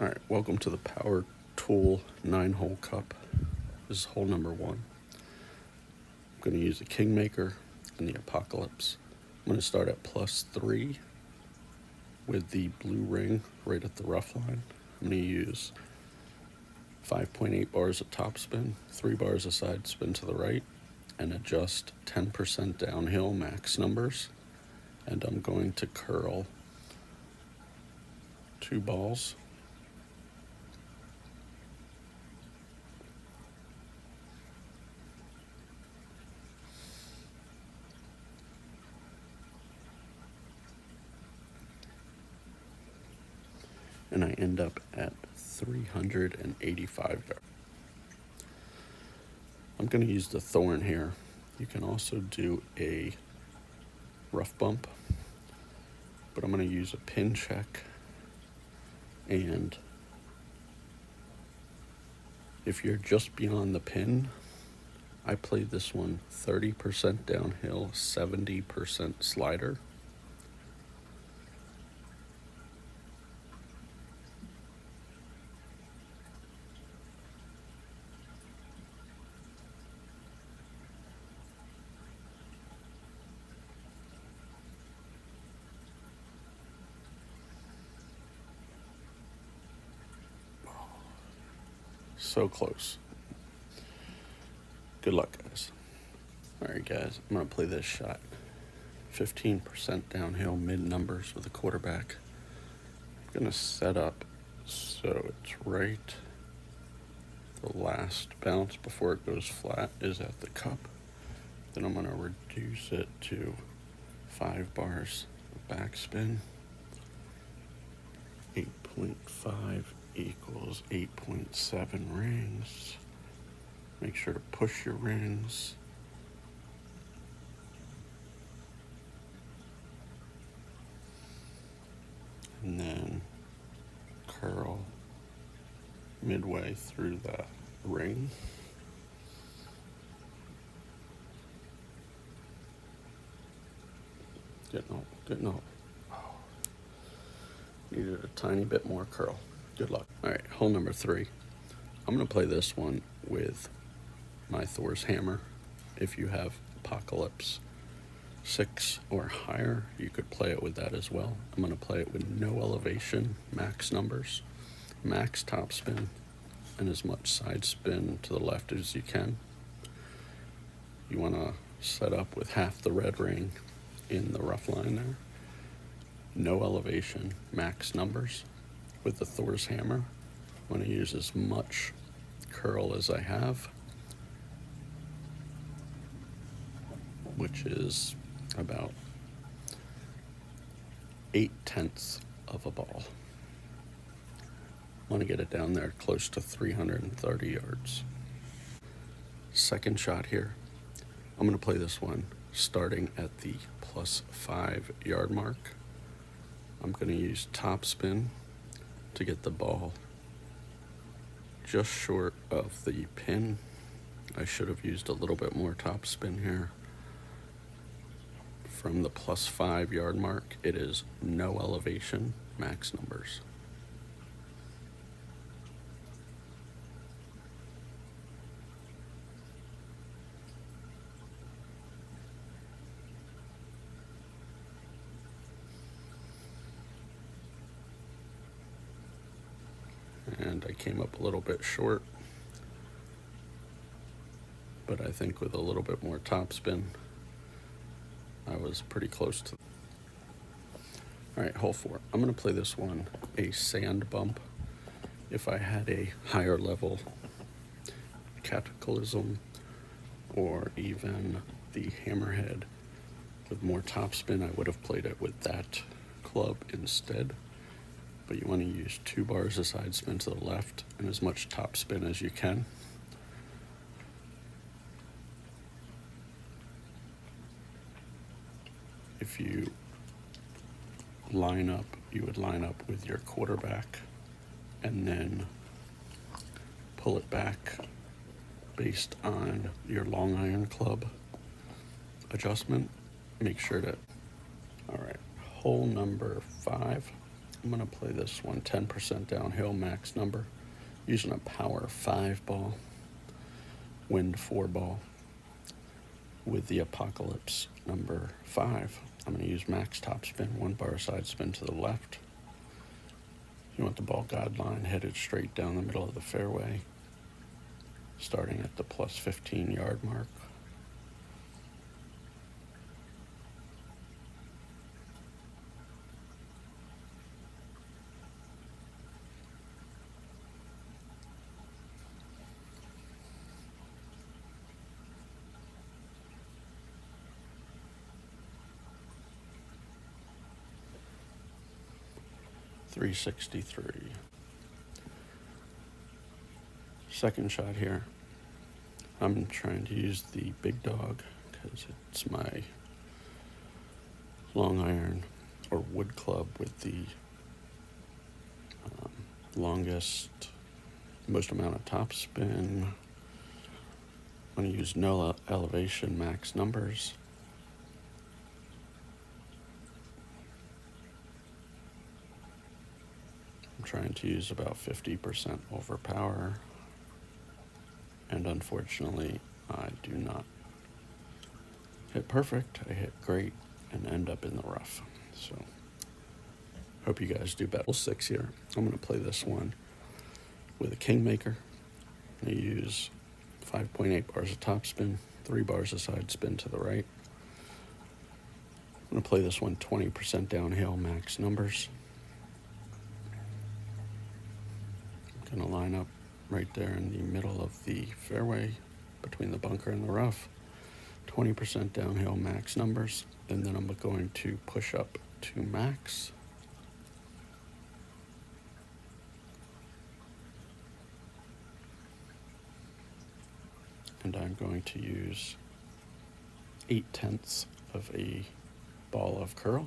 All right, welcome to the Power Tool 9-hole cup. This is hole number 1. I'm going to use the Kingmaker and the Apocalypse. I'm going to start at +3 with the blue ring right at the rough line. I'm going to use 5.8 bars of topspin, 3 bars of side spin to the right, and adjust 10% downhill max numbers. And I'm going to curl 2 balls. And I end up at 385 yards. I'm going to use the thorn here. You can also do a rough bump, but I'm going to use a pin check. And if you're just beyond the pin, I played this one 30% downhill, 70% slider. So close. Good luck, guys. All right, guys, I'm going to play this shot. 15% downhill, mid numbers with a quarterback. I'm going to set up so it's right. The last bounce before it goes flat is at the cup. Then I'm going to reduce it to 5 bars of backspin. 8.5 equals 8.7 rings. Make sure to push your rings. And then curl midway through the ring. Getting up. Oh. Needed a tiny bit more curl. Good luck. All right, hole number 3. I'm going to play this one with my Thor's hammer. If you have Apocalypse 6 or higher, you could play it with that as well. I'm going to play it with no elevation, max numbers, max top spin, and as much side spin to the left as you can. You want to set up with half the red ring in the rough line there. No elevation, max numbers. With the Thor's hammer, I'm going to use as much curl as I have, which is about 0.8 of a ball. I want to get it down there close to 330 yards. Second shot here. I'm going to play this one starting at the +5 yard mark. I'm going to use top spin to get the ball just short of the pin. I should have used a little bit more top spin here. From the +5 yard mark, it is no elevation, max numbers. And I came up a little bit short, but I think with a little bit more top spin, I was pretty close to. All right, hole 4. I'm going to play this one a sand bump. If I had a higher level Cataclysm or even the Hammerhead with more top spin, I would have played it with that club instead. But you want to use 2 bars of side spin to the left and as much top spin as you can. If you line up, you would line up with your quarterback and then pull it back based on your long iron club adjustment. Make sure to, all right, hole number 5. I'm I'm gonna play this one 10% downhill max number using a power 5 ball, wind 4 ball with the Apocalypse number 5. I'm gonna use max top spin, 1 bar side spin to the left. You want the ball guideline headed straight down the middle of the fairway, starting at the plus 15 yard mark. .363. Second shot here. I'm trying to use the big dog because it's my long iron or wood club with the longest, most amount of top spin. I'm going to use no elevation max numbers. I'm trying to use about 50% overpower, and unfortunately I do not hit perfect. I hit great and end up in the rough. So hope you guys do better. Hole 6 here. I'm going to play this one with a Kingmaker. I'm going to use 5.8 bars of top spin, 3 bars of side spin to the right. I'm going to play this one 20% downhill max numbers. I'm going to line up right there in the middle of the fairway between the bunker and the rough. 20% downhill max numbers, and then I'm going to push up to max. And I'm going to use 8/10 of a ball of curl.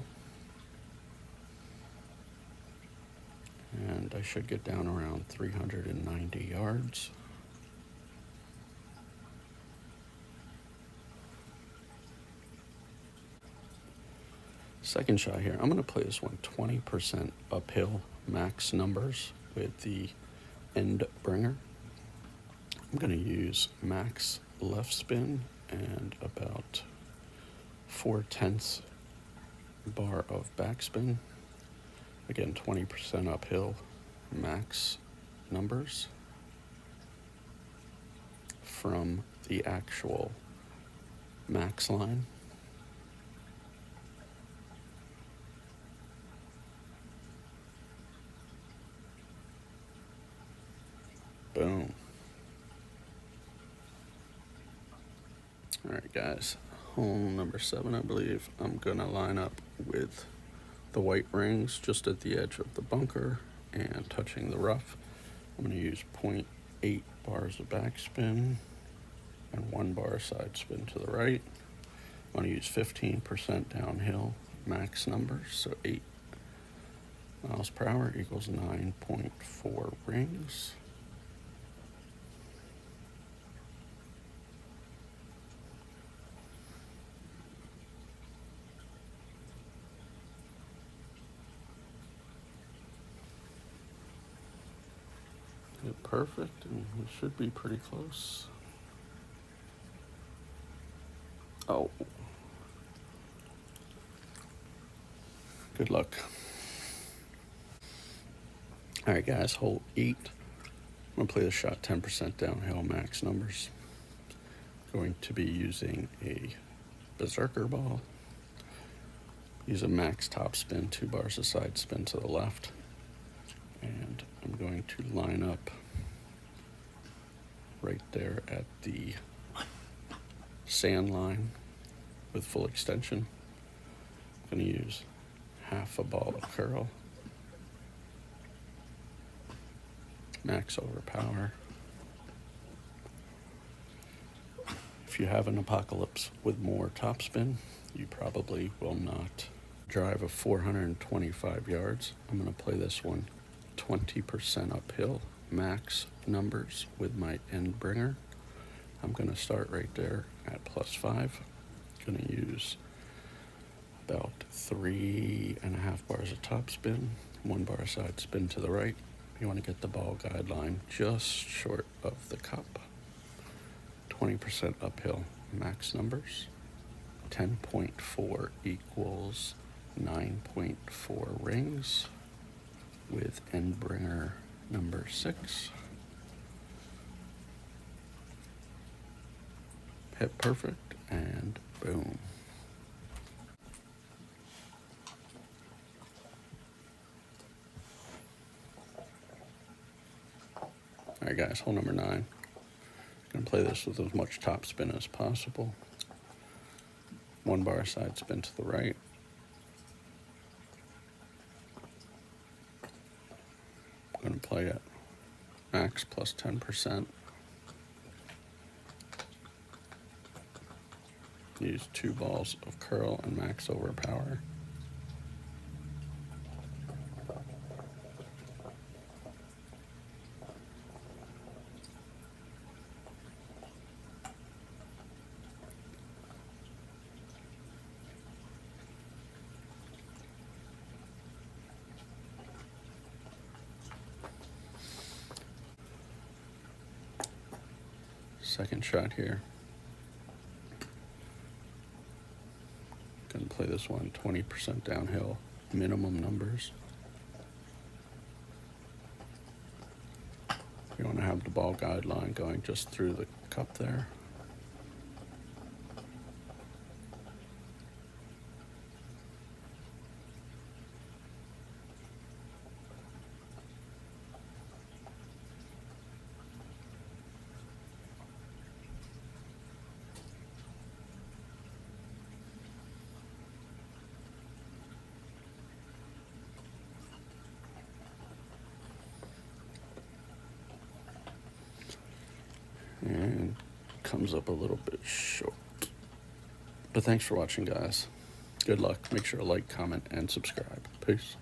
And I should get down around 390 yards. Second shot here, I'm going to play this one 20% uphill max numbers with the end bringer. I'm going to use max left spin and about 4/10 bar of backspin. Again, 20% uphill max numbers from the actual max line. Boom. All right, guys, hole number 7, I believe. I'm gonna line up with the white rings just at the edge of the bunker and touching the rough. I'm going to use 0.8 bars of backspin and 1 bar side spin to the right. I'm going to use 15% downhill max numbers, so 8 miles per hour equals 9.4 rings. Hit perfect, and we should be pretty close. Oh. Good luck. All right, guys, hole 8. I'm going to play the shot 10% downhill max numbers. Going to be using a berserker ball. Use a max top spin, 2 bars of side spin to the left. And I'm going to line up right there at the sand line with full extension. I'm going to use half a ball of curl, max overpower. If you have an Apocalypse with more topspin, you probably will not. Drive of 425 yards. I'm going to play this one 20% uphill max numbers with my end bringer. I'm going to start right there at +5. Going to use about 3.5 bars of topspin 1 bar side spin to the right. You want to get the ball guideline just short of the cup. 20% uphill, max numbers. 10.4 equals 9.4 rings with end bringer number 6. Hit perfect and boom. Alright guys, hole number 9. Gonna play this with as much top spin as possible. 1 bar side spin to the right. Gonna play it max plus 10%. Use 2 balls of curl and max overpower. Second shot here. Gonna play this one 20% downhill, minimum numbers. You want to have the ball guideline going just through the cup there. And comes up a little bit short. But thanks for watching, guys. Good luck. Make sure to like, comment, and subscribe. Peace.